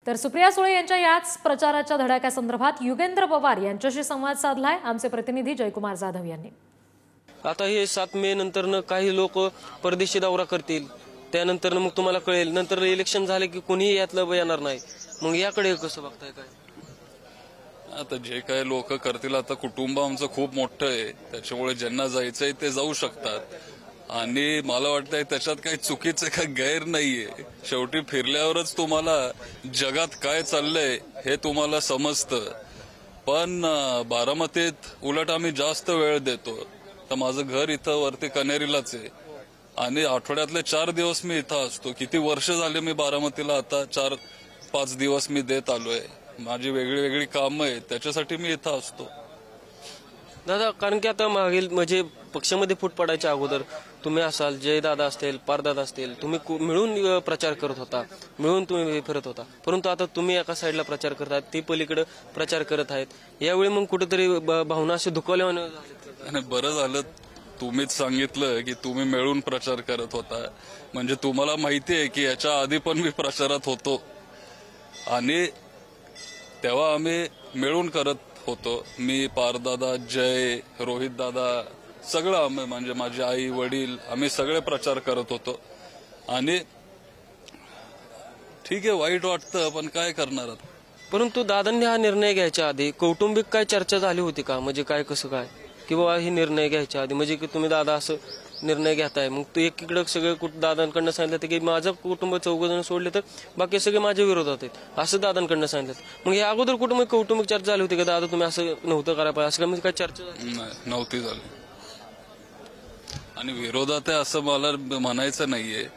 तर सुप्रिया सुळे यांच्या याच प्रचाराच्या धडाक्यासंदर्भात युगेंद्र पवार यांच्याशी संवाद साधलाय आमचे प्रतिनिधी जयकुमार जाधव यांनी। आता हे 7 मे नंतर काही लोक परदेशी दौरा करतील, त्यानंतर मग तुम्हाला कळेल, नंतर इलेक्शन झाले की कोणीही यातलं येणार नाही, मग याकडे कसं बघताय काय? आता जे काही लोक करतील, आता कुटुंब आमचं खूप मोठं आहे, त्याच्यामुळे ज्यांना जायचंय ते जाऊ शकतात आणि मला वाटतंय त्याच्यात काही चुकीचं काही गैर नाहीये। शेवटी फिरल्यावरच तुम्हाला जगात काय चाललंय हे तुम्हाला समजतं। पण बारामतीत उलट आम्ही जास्त वेळ देतो। तर माझं घर इथं वरती कनेरीलाच आहे आणि आठवड्यातले 4 दिवस मी इथं असतो। किती वर्ष झाले मी बारामतीला, आता 4-5 दिवस मी देत आलोय। माझी वेगळी वेगळी कामं आहेत, त्याच्यासाठी मी इथं असतो। दादा, कारण की आता मागील म्हणजे पक्षामध्ये फूट पडायच्या अगोदर तुम्ही असाल, जयदादा असतील, पारदादा असतील, तुम्ही मिळून प्रचार करत होता, मिळून तुम्ही फिरत होता, परंतु आता तुम्ही एका साईडला प्रचार करतात, ती पलीकडे प्रचार करत आहेत। यावेळी मग कुठेतरी भावना अशी दुखावल्याने आणि बरं झालं तुम्हीच सांगितलं की तुम्ही मिळून प्रचार करत होता, म्हणजे तुम्हाला माहिती आहे की याच्या आधी पण मी प्रचारात होतो आणि तेव्हा आम्ही मिळून करत होतो। मी, पारदादा, जय, रोहित दादा, सगळं आम्ही, म्हणजे माझी आई वडील, आम्ही सगळे प्रचार करत होतो आणि ठीक आहे, वाईट वाटतं पण काय करणार। परंतु दादांनी हा निर्णय घ्यायच्या आधी कौटुंबिक काय चर्चा झाली होती का? म्हणजे काय कसं काय की बाबा हे निर्णय घ्यायच्या आधी, म्हणजे की तुम्ही दादा असं निर्णय घेताय, मग तू एकीकडे सगळे दादांकडनं सांगितलं की माझं कुटुंब 4 जण सोडले तर बाकी सगळे माझ्या विरोधात आहेत, असं दादांकडनं सांगितलं। मग या अगोदर कौटुंबिक चर्चा झाली होती का दादा तुम्ही असं नव्हतं करायला पाहिजे, असं म्हणजे काय चर्चा नव्हती झाली? आणि विरोधात आहे असं मला म्हणायचं नाहीये,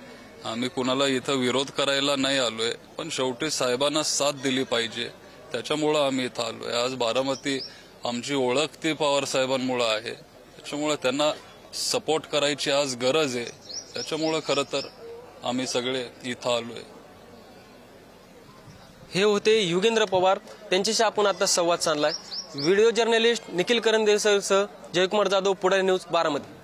आम्ही कुणाला इथं विरोध करायला नाही आलोय, पण शेवटी साहेबांना साथ दिली पाहिजे, त्याच्यामुळं आम्ही इथं आलोय। आज बारामती आमची ओळख ती पवार साहेबांमुळे आहे, त्याच्यामुळे त्यांना सपोर्ट करायची आज गरज आहे, त्याच्यामुळे खरं तर आम्ही सगळे इथं आलोय। हे होते युगेंद्र पवार, त्यांच्याशी आपण आता संवाद साधलाय। व्हिडिओ जर्नलिस्ट निखिल करंदेसह जयकुमार जाधव, पुढारी न्यूज, बारामती।